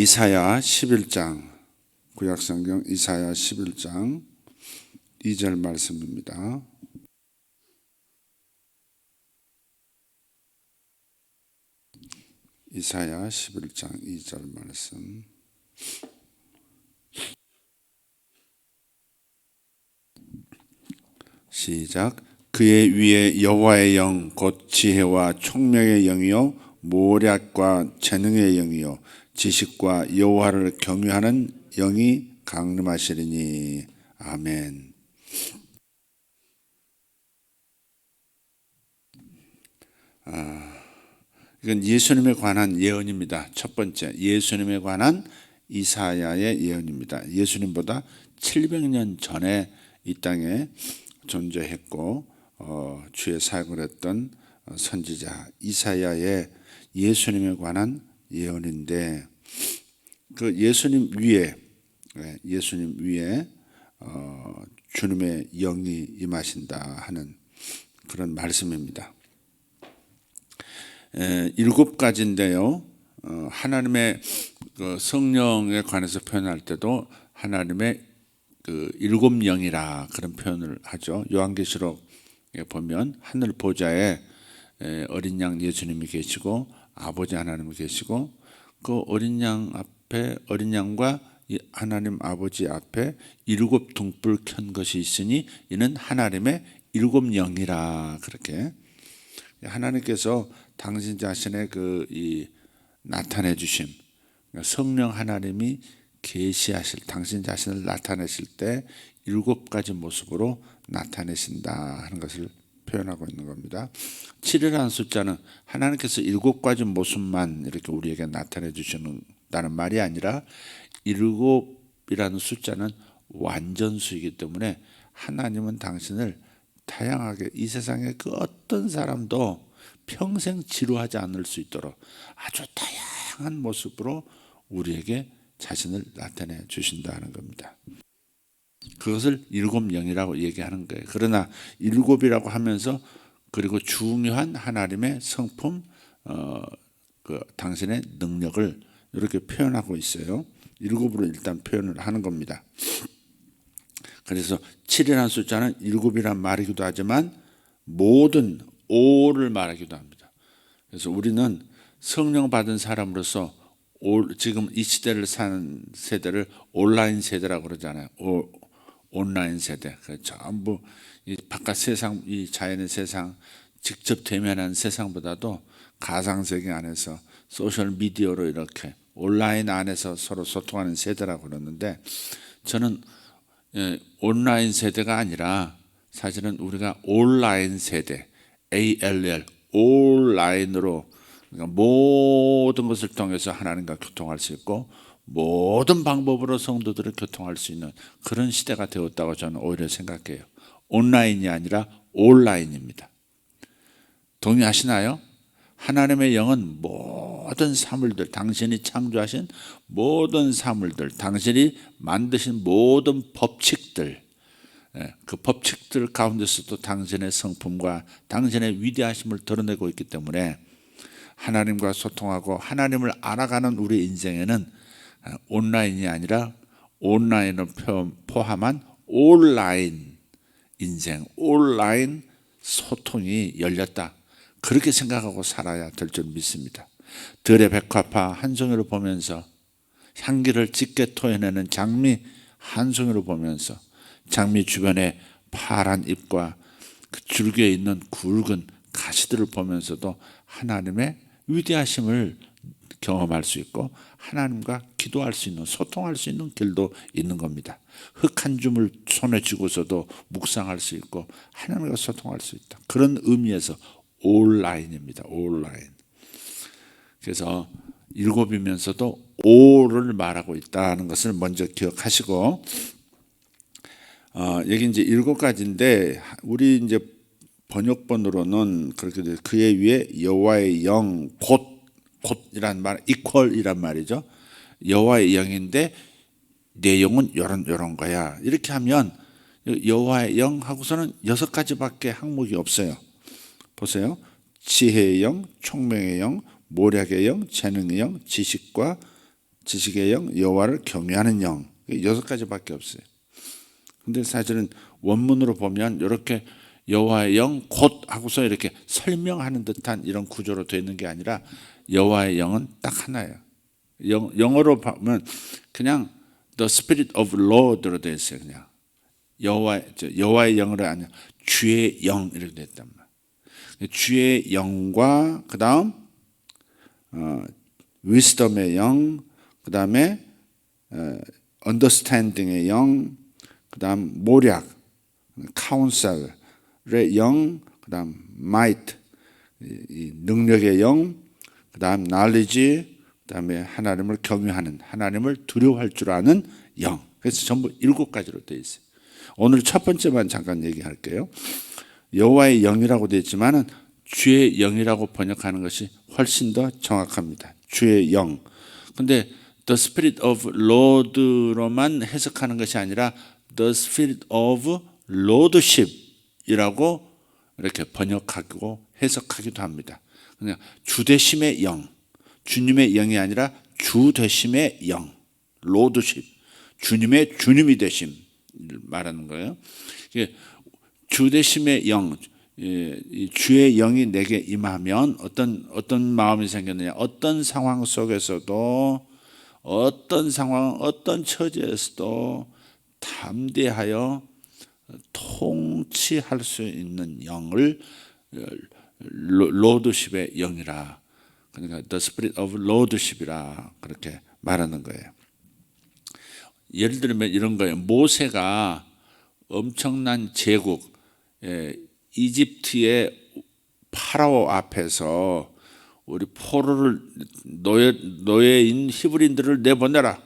이사야 11장, 구약성경 이사야 11장 2절 말씀입니다. 이사야 11장 2절 말씀. 시작. 그의 위에 여호와의 영 곧 지혜와 총명의 영이요 모략과 재능의 영이요 지식과 여호와를 경외하는 영이 강림하시리니. 아멘. 이건 예수님에 관한 예언입니다. 첫 번째, 예수님에 관한 이사야의 예언입니다. 예수님보다 700년 전에 이 땅에 존재했고 주의 사역을 했던 선지자 이사야의 예수님에 관한 예언인데, 그 예수님 위에 주님의 영이 임하신다 하는 그런 말씀입니다. 7가지인데요. 하나님의 그 성령에 관해서 표현할 때도 하나님의 그 7영이라 그런 표현을 하죠. 요한계시록에 보면 하늘 보좌에 어린 양 예수님이 계시고 아버지 하나님이 계시고, 그 어린 양 앞에, 어린 양과 하나님 아버지 앞에 7 등불 켠 것이 있으니 이는 하나님의 7영이라. 그렇게 하나님께서 당신 자신의 이 나타내 주심, 성령 하나님이 계시하실, 당신 자신을 나타내실 때 7가지 모습으로 나타내신다 하는 것을 표현하고 있는 겁니다. 7이라는 숫자는 하나님께서 7가지 모습만 이렇게 우리에게 나타내 주시는다는 말이 아니라 7이라는 숫자는 완전수이기 때문에 하나님은 당신을 다양하게, 이 세상의 그 어떤 사람도 평생 지루하지 않을 수 있도록 아주 다양한 모습으로 우리에게 자신을 나타내 주신다는 겁니다. 그것을 7영이라고 얘기하는 거예요. 그러나 7이라고 하면서 그리고 중요한 하나님의 성품, 그 당신의 능력을 이렇게 표현하고 있어요. 7으로 일단 표현을 하는 겁니다. 그래서 7이라는 숫자는 7이란 말이기도 하지만 모든 5를 말하기도 합니다. 그래서 우리는 성령 받은 사람으로서 지금 이 시대를 사는 세대를 온라인 세대라고 그러잖아요. 온라인 세대. 전부 이 바깥 세상, 이 자연의 세상, 직접 대면한 세상보다도 가상세계 안에서 소셜 미디어로 이렇게 온라인 안에서 서로 소통하는 세대라고 그러는데, 저는 온라인 세대가 아니라 사실은 우리가 온라인 세대, ALL, 온라인으로, 그러니까 모든 것을 통해서 하나님과 교통할 수 있고 모든 방법으로 성도들을 교통할 수 있는 그런 시대가 되었다고 저는 오히려 생각해요. 온라인이 아니라 온라인입니다. 동의하시나요? 하나님의 영은 모든 사물들, 당신이 창조하신 모든 사물들, 당신이 만드신 모든 법칙들, 그 법칙들 가운데서도 당신의 성품과 당신의 위대하심을 드러내고 있기 때문에 하나님과 소통하고 하나님을 알아가는 우리 인생에는 온라인이 아니라 온라인을 포함한 온라인 인생, 온라인 소통이 열렸다, 그렇게 생각하고 살아야 될 줄 믿습니다. 들의 백화파 한 송이를 보면서, 향기를 짙게 토해내는 장미 한 송이를 보면서, 장미 주변에 파란 잎과 그 줄기에 있는 굵은 가시들을 보면서도 하나님의 위대하심을 경험할 수 있고 하나님과 기도할 수 있는, 소통할 수 있는 길도 있는 겁니다. 흙 한 줌을 손에 쥐고서도 묵상할 수 있고 하나님과 소통할 수 있다. 그런 의미에서 온라인입니다. 온라인. 그래서 7이면서도 5를 말하고 있다는 것을 먼저 기억하시고, 여기 이제 7가지인데 우리 이제 번역본으로는 그렇게 돼요. 그의 위에 여호와의 영 곧이란 말, 이퀄이란 말이죠. 여호와의 영인데 내 영은 요런 거야. 이렇게 하면 여호와의 영 하고서는 6가지밖에 항목이 없어요. 보세요. 지혜의 영, 총명의 영, 모략의 영, 재능의 영, 지식과 지식의 영, 여호와를 경외하는 영. 6가지밖에 없어요. 근데 사실은 원문으로 보면 이렇게 여호와의 영 곧 하고서 이렇게 설명하는 듯한 이런 구조로 되어 있는 게 아니라 여호와의 영은 딱 하나예요. 영어로 보면 그냥 The Spirit of Lord로 되어 있어요. 그냥 여호와의 영으로 아니라 주의 영 이렇게 됐단 말이에요. 주의 영과 그 다음 위스덤의 영, 그 다음에 언더스탠딩의 영, 그 다음 모략, 카운셀의 영, 그 다음 마이트, 능력의 영, 그 다음 knowledge, 그 다음에 하나님을 경외하는, 하나님을 두려워할 줄 아는 영. 그래서 전부 7가지로 되어 있어요. 오늘 첫 번째만 잠깐 얘기할게요. 여호와의 영이라고 되어 있지만은 주의 영이라고 번역하는 것이 훨씬 더 정확합니다. 주의 영. 근데 The Spirit of Lord로만 해석하는 것이 아니라 The Spirit of Lordship이라고 이렇게 번역하고 해석하기도 합니다. 그냥 주되심의 영, 주님의 영이 아니라 주되심의 영, Lordship, 주님의 주님이 되심 말하는 거예요. 주되심의 영, 주의 영이 내게 임하면 어떤 마음이 생겼느냐? 어떤 상황 속에서도, 어떤 상황, 어떤 처지에서도 담대하여 통치할 수 있는 영을 로드십의 영이라, 그러니까 The Spirit of Lordship이라 그렇게 말하는 거예요. 예를 들면 이런 거예요. 모세가 엄청난 제국, 이집트의 파라오 앞에서 우리 포로를 노예인 히브리인들을 내보내라,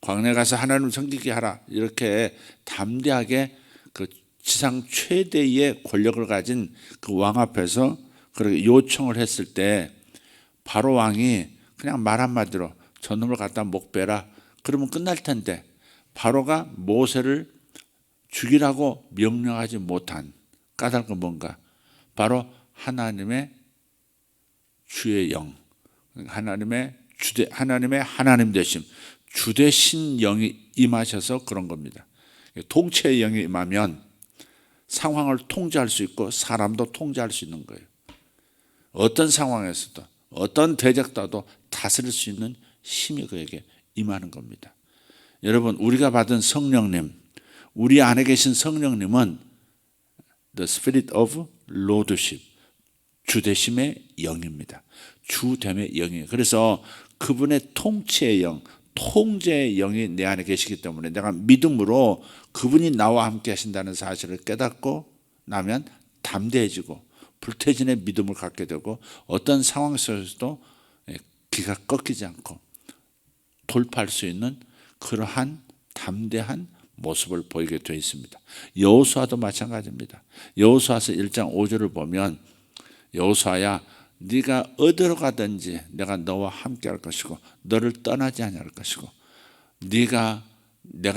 광야에 가서 하나님을 섬기게 하라, 이렇게 담대하게 그 지상 최대의 권력을 가진 그 왕 앞에서 그렇게 요청을 했을 때 바로 왕이 그냥 말 한마디로 저놈을 갖다 목베라 그러면 끝날 텐데, 바로가 모세를 죽이라고 명령하지 못한 까닭은 뭔가? 바로 하나님의 주의 영, 하나님의 하나님 되심, 주되신 영이 임하셔서 그런 겁니다. 통치의 영이 임하면 상황을 통제할 수 있고 사람도 통제할 수 있는 거예요. 어떤 상황에서도 어떤 대적자도 다스릴 수 있는 힘이 그에게 임하는 겁니다. 여러분, 우리가 받은 성령님, 우리 안에 계신 성령님은 The Spirit of Lordship, 주되심의 영입니다. 주됨의 영이에요. 그래서 그분의 통치의 영, 통제의 영이 내 안에 계시기 때문에 내가 믿음으로 그분이 나와 함께 하신다는 사실을 깨닫고 나면 담대해지고 불태진의 믿음을 갖게 되고 어떤 상황 속에서도 기가 꺾이지 않고 돌파할 수 있는 그러한 담대한 모습을 보이게 되어 있습니다. 여호수아도 마찬가지입니다. 여호수아서 1장 5절을 보면 여호수아야, 네가 어디로 가든지 내가 너와 함께 할 것이고 너를 떠나지 아니할 것이고 내가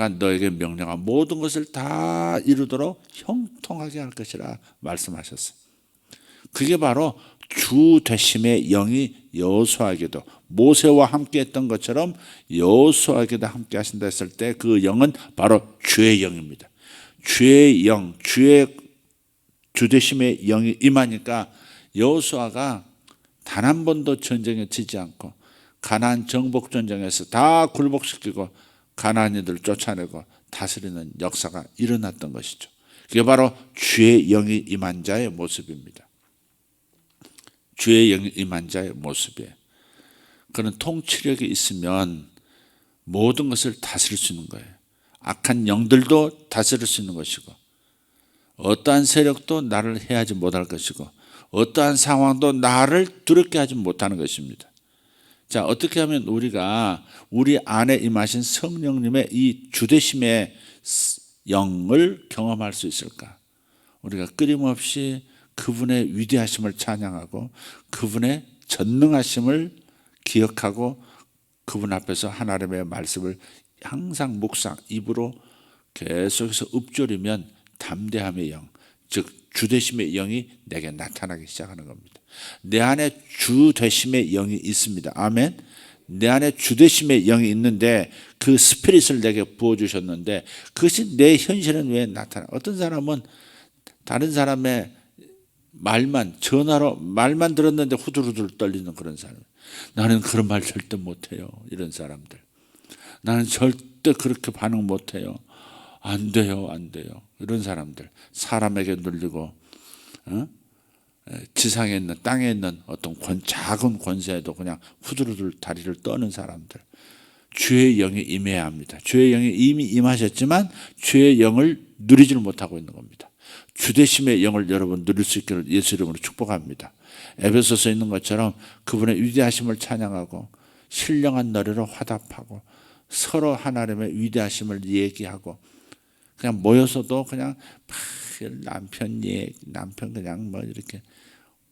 너에게 명령한 모든 것을 다 이루도록 형통하게 할 것이라 말씀하셨어요. 그게 바로 주 되심의 영이 여호수아에게도, 모세와 함께 했던 것처럼 여호수아에게도 함께 하신다 했을 때 그 영은 바로 주의 영입니다. 주의 영, 주의 주되심의 영이 임하니까 여호수아가 단 한 번도 전쟁에 지지 않고 가나안 정복 전쟁에서 다 굴복시키고 가나안인들을 쫓아내고 다스리는 역사가 일어났던 것이죠. 그게 바로 주의 영이 임한 자의 모습입니다. 주의 영이 임한 자의 모습이에요. 그런 통치력이 있으면 모든 것을 다스릴 수 있는 거예요. 악한 영들도 다스릴 수 있는 것이고 어떠한 세력도 나를 해하지 못할 것이고 어떠한 상황도 나를 두렵게 하지 못하는 것입니다. 자, 어떻게 하면 우리가 우리 안에 임하신 성령님의 이 주되심의 영을 경험할 수 있을까? 우리가 끊임없이 그분의 위대하심을 찬양하고 그분의 전능하심을 기억하고 그분 앞에서 하나님의 말씀을 항상 묵상, 입으로 계속해서 읊조리면 담대함의 영, 즉 주되심의 영이 내게 나타나기 시작하는 겁니다. 내 안에 주되심의 영이 있습니다. 아멘. 내 안에 주되심의 영이 있는데 그 스피릿을 내게 부어주셨는데 그것이 내 현실은 왜 나타나? 어떤 사람은 다른 사람의 전화로 말만 들었는데 후들후들 떨리는 그런 사람. 나는 그런 말 절대 못해요. 이런 사람들. 나는 절대 그렇게 반응 못해요. 안 돼요. 이런 사람들. 사람에게 눌리고 지상에 있는 땅에 있는 어떤 작은 권세에도 그냥 후들후들 다리를 떠는 사람들. 주의 영이 임해야 합니다. 주의 영이 이미 임하셨지만 주의 영을 누리지를 못하고 있는 겁니다. 주되심의 영을 여러분 누릴 수 있기를 예수 이름으로 축복합니다. 에베소서에 있는 것처럼 그분의 위대하심을 찬양하고 신령한 노래로 화답하고 서로 하나님의 위대하심을 얘기하고 그냥 모여서도 그냥 남편 그냥 뭐 이렇게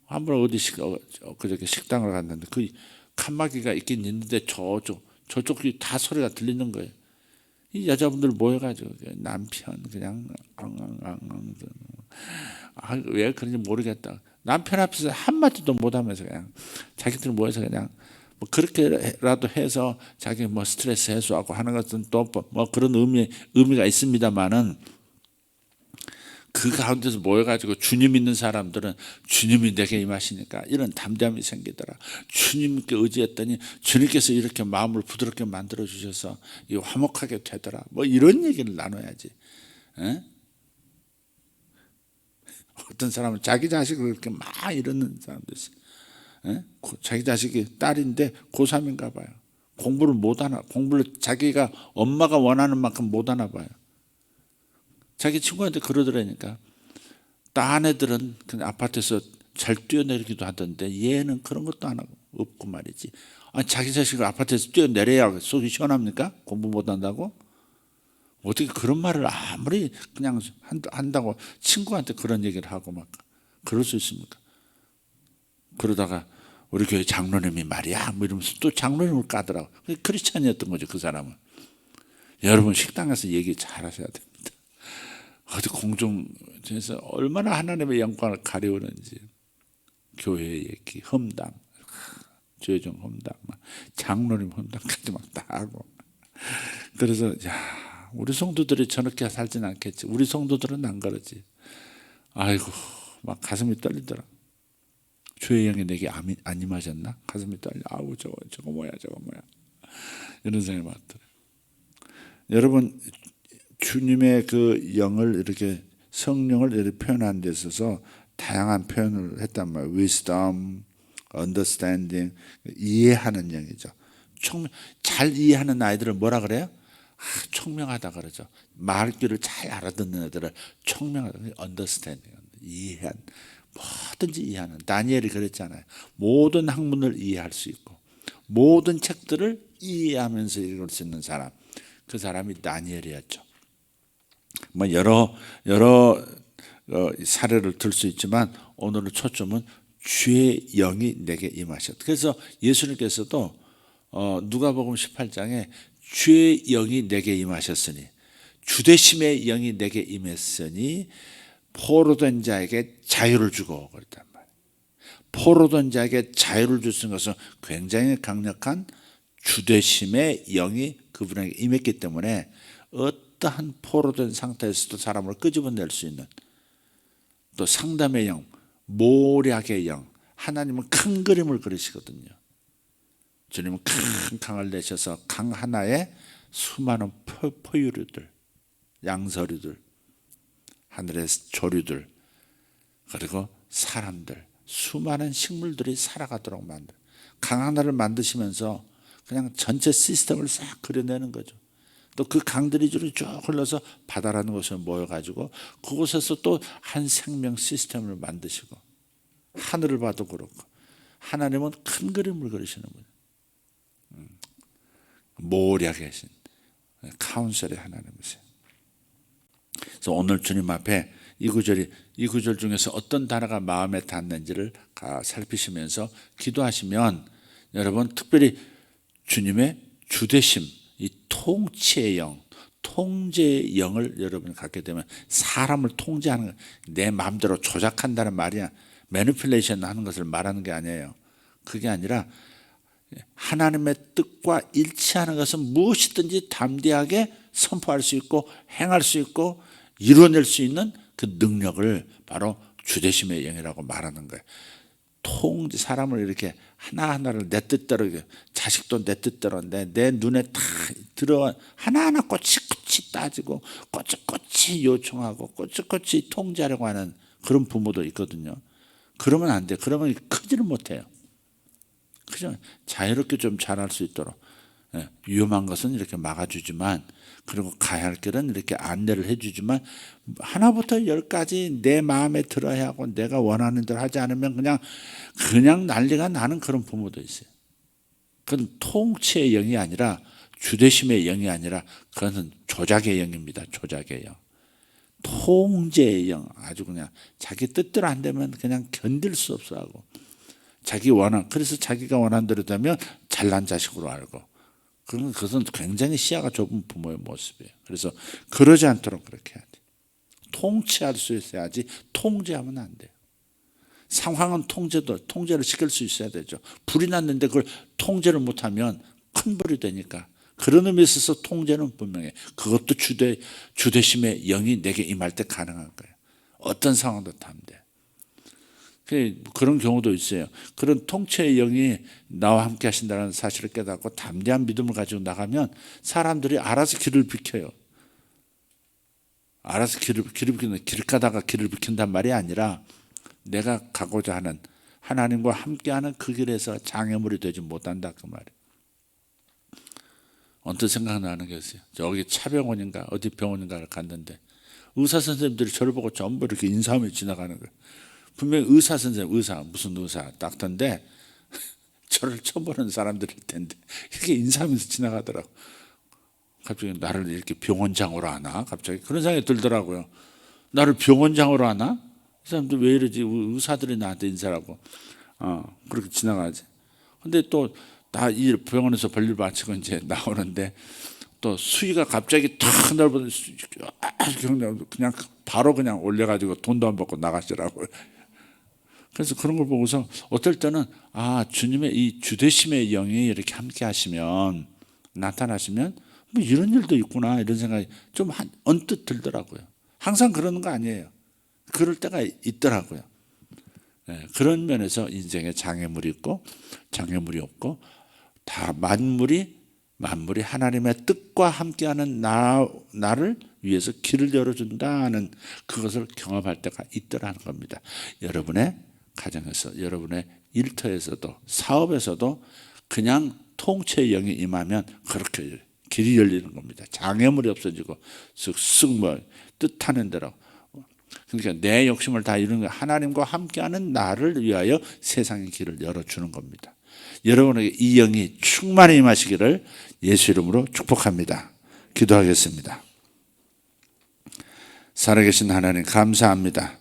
한번 어디 그저께 식당을 갔는데 그 칸막이가 있긴 있는데 저쪽이 다 소리가 들리는 거예요. 이 여자분들 모여가지고 남편 그냥 왜 그런지 모르겠다. 남편 앞에서 한마디도 못하면서 그냥 자기들 모여서 그냥 뭐 그렇게라도 해서 자기 뭐 스트레스 해소하고 하는 것은 또 뭐 그런 의미가 있습니다만은 그 가운데서 모여가지고 주님 있는 사람들은 주님이 내게 임하시니까 이런 담대함이 생기더라. 주님께 의지했더니 주님께서 이렇게 마음을 부드럽게 만들어 주셔서 화목하게 되더라. 뭐 이런 얘기를 나눠야지. 에? 어떤 사람은 자기 자식을 그렇게 막 이러는 사람도 있어요. 자기 자식이 딸인데 고3인가 봐요. 공부를 못하나, 공부를 자기가 엄마가 원하는 만큼 못하나 봐요. 자기 친구한테 그러더라니까. 딴 애들은 그냥 아파트에서 잘 뛰어내리기도 하던데 얘는 그런 것도 안 하고 없고 말이지. 아니, 자기 자식을 아파트에서 뛰어내려야 속이 시원합니까? 공부 못한다고? 어떻게 그런 말을 아무리 그냥 한다고 친구한테 그런 얘기를 하고 막 그럴 수 있습니까? 그러다가 우리 교회 장로님이 말이야 뭐 이러면서 또 장로님을 까더라고. 크리스찬이었던 거죠, 그 사람은. 여러분 식당에서 얘기 잘 하셔야 됩니다. 어디 공중에서 얼마나 하나님의 영광을 가려우는지. 교회 얘기, 험담, 죄종 험담, 장로님 험담까지 막 다 하고. 그래서 우리 성도들이 저렇게 살진 않겠지. 우리 성도들은 안 그러지. 아이고 막 가슴이 떨리더라. 주의 영이 내게 안 임하셨나? 가슴이 떨려. 아우 저거 뭐야 이런 생각이 많더라. 여러분 주님의 그 영을 이렇게 성령을 이렇게 표현하는 데 있어서 다양한 표현을 했단 말이에요. wisdom, understanding, 이해하는 영이죠. 잘 이해하는 아이들을 뭐라 그래요? 총명하다 그러죠. 말귀를 잘 알아듣는 애들을 총명하다, understanding, 이해한, 뭐든지 이해하는. 다니엘이 그랬잖아요. 모든 학문을 이해할 수 있고 모든 책들을 이해하면서 읽을 수 있는 사람, 그 사람이 다니엘이었죠. 뭐 여러 사례를 들 수 있지만 오늘의 초점은 주의 영이 내게 임하셨다. 그래서 예수님께서도 누가복음 18장에 주의 영이 내게 임하셨으니 주되심의 영이 내게 임했으니 포로된 자에게 자유를 주고 그랬단 말이에요. 포로된 자에게 자유를 주신 것은 굉장히 강력한 주되심의 영이 그분에게 임했기 때문에 어떠한 포로된 상태에서도 사람을 끄집어낼 수 있는, 또 상담의 영, 모략의 영, 하나님은 큰 그림을 그리시거든요. 주님은 큰 강을 내셔서 강 하나에 수많은 포유류들, 양서류들, 하늘의 조류들, 그리고 사람들, 수많은 식물들이 살아가도록 만들, 강 하나를 만드시면서 그냥 전체 시스템을 싹 그려내는 거죠. 또 그 강들이 쭉 흘러서 바다라는 곳에 모여가지고 그곳에서 또 한 생명 시스템을 만드시고, 하늘을 봐도 그렇고 하나님은 큰 그림을 그리시는 분이에요. 모략의 신, 카운셀의 하나님이세요. 그래서 오늘 주님 앞에 이 구절 중에서 어떤 단어가 마음에 닿는지를 살피시면서 기도하시면 여러분 특별히 주님의 주되심, 이 통치의 영, 통제의 영을 여러분이 갖게 되면 사람을 통제하는, 내 마음대로 조작한다는 말이야. 매니플레이션 하는 것을 말하는 게 아니에요. 그게 아니라 하나님의 뜻과 일치하는 것은 무엇이든지 담대하게 선포할 수 있고 행할 수 있고 이루어낼 수 있는 그 능력을 바로 주되심의 영이라고 말하는 거예요. 통제, 사람을 이렇게 하나하나를 내 뜻대로, 자식도 내 뜻대로인데 내 눈에 다 들어와 하나하나 꼬치꼬치 따지고 꼬치꼬치 요청하고 꼬치꼬치 통제하려고 하는 그런 부모도 있거든요. 그러면 안 돼. 그러면 크지를 못해요. 그죠? 자유롭게 좀 자랄 수 있도록 위험한 것은 이렇게 막아주지만, 그리고 가야 할 길은 이렇게 안내를 해주지만, 하나부터 열까지 내 마음에 들어야 하고 내가 원하는 대로 하지 않으면 그냥 난리가 나는 그런 부모도 있어요. 그건 통치의 영이 아니라, 주되심의 영이 아니라, 그것은 조작의 영입니다. 조작의 영. 통제의 영. 아주 그냥 자기 뜻대로 안 되면 그냥 견딜 수 없어 하고, 그래서 자기가 원하는 대로 되면 잘난 자식으로 알고, 그것은 굉장히 시야가 좁은 부모의 모습이에요. 그래서 그러지 않도록 그렇게 해야 돼요. 통치할 수 있어야지 통제하면 안 돼요. 상황은 통제를 시킬 수 있어야 되죠. 불이 났는데 그걸 통제를 못하면 큰 불이 되니까. 그런 의미에 있어서 통제는 분명해. 그것도 주되심의 영이 내게 임할 때 가능한 거예요. 어떤 상황도 담대. 그런 경우도 있어요. 그런 통치의 영이 나와 함께 하신다는 사실을 깨닫고 담대한 믿음을 가지고 나가면 사람들이 알아서 길을 비켜요. 알아서 길을 비키는, 길 가다가 길을 비킨단 말이 아니라, 내가 가고자 하는 하나님과 함께하는 그 길에서 장애물이 되지 못한다, 그 말이에요. 언뜻 생각나는 게 있어요. 저기 차병원인가 어디 병원인가를 갔는데 의사 선생님들이 저를 보고 전부 이렇게 인사하며 지나가는 거예요. 분명히 의사 선생님, 무슨 의사 딱던데 저를 처음 보는 사람들일 텐데 이렇게 인사하면서 지나가더라고. 갑자기 나를 이렇게 병원장으로 하나? 갑자기 그런 생각이 들더라고요. 나를 병원장으로 하나? 이 사람들 왜 이러지? 의사들이 나한테 인사하고 그렇게 지나가지. 근데 또 다 이 병원에서 볼일 마치고 이제 나오는데 또 수위가 갑자기 탁 넓어서 그냥 바로 그냥 올려가지고 돈도 안 받고 나가시라고요. 그래서 그런 걸 보고서 어떨 때는 주님의 이 주되심의 영이 이렇게 함께 하시면, 나타나시면 뭐 이런 일도 있구나, 이런 생각이 좀 언뜻 들더라고요. 항상 그러는 거 아니에요. 그럴 때가 있더라고요. 그런 면에서 인생에 장애물이 있고 장애물이 없고, 다 만물이 하나님의 뜻과 함께하는 나를 위해서 길을 열어준다는 그것을 경험할 때가 있더라는 겁니다. 여러분의 가정에서, 여러분의 일터에서도, 사업에서도 그냥 통치의 영이 임하면 그렇게 길이 열리는 겁니다. 장애물이 없어지고 쓱쓱 뜻하는 대로. 그러니까 내 욕심을 다 이루는 거, 하나님과 함께하는 나를 위하여 세상의 길을 열어주는 겁니다. 여러분에게 이 영이 충만히 임하시기를 예수 이름으로 축복합니다. 기도하겠습니다. 살아계신 하나님, 감사합니다.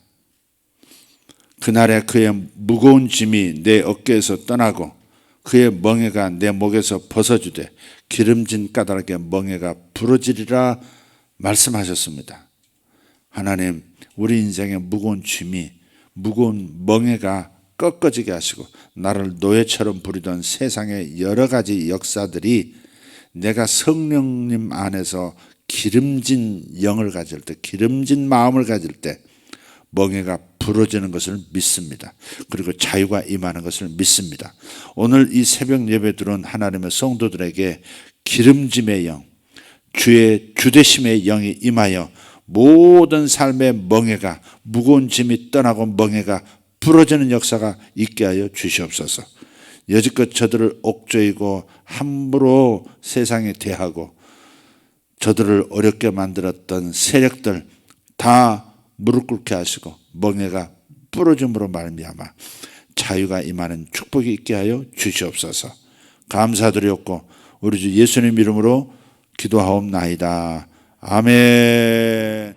그날에 그의 무거운 짐이 내 어깨에서 떠나고 그의 멍에가 내 목에서 벗어지되 기름진 까닭에 멍에가 부러지리라 말씀하셨습니다. 하나님, 우리 인생의 무거운 짐이, 무거운 멍에가 꺾어지게 하시고 나를 노예처럼 부리던 세상의 여러 가지 역사들이 내가 성령님 안에서 기름진 영을 가질 때, 기름진 마음을 가질 때 멍에가 부러지는 것을 믿습니다. 그리고 자유가 임하는 것을 믿습니다. 오늘 이 새벽 예배 들어온 하나님의 성도들에게 기름짐의 영, 주의 주되심의 영이 임하여 모든 삶의 멍에가, 무거운 짐이 떠나고 멍에가 부러지는 역사가 있게 하여 주시옵소서. 여지껏 저들을 옥죄이고 함부로 세상에 대하고 저들을 어렵게 만들었던 세력들 다 무릎 꿇게 하시고 멍에가 부러짐으로 말미암아 자유가 임하는 축복이 있게 하여 주시옵소서. 감사드렸고 우리 주 예수님 이름으로 기도하옵나이다. 아멘.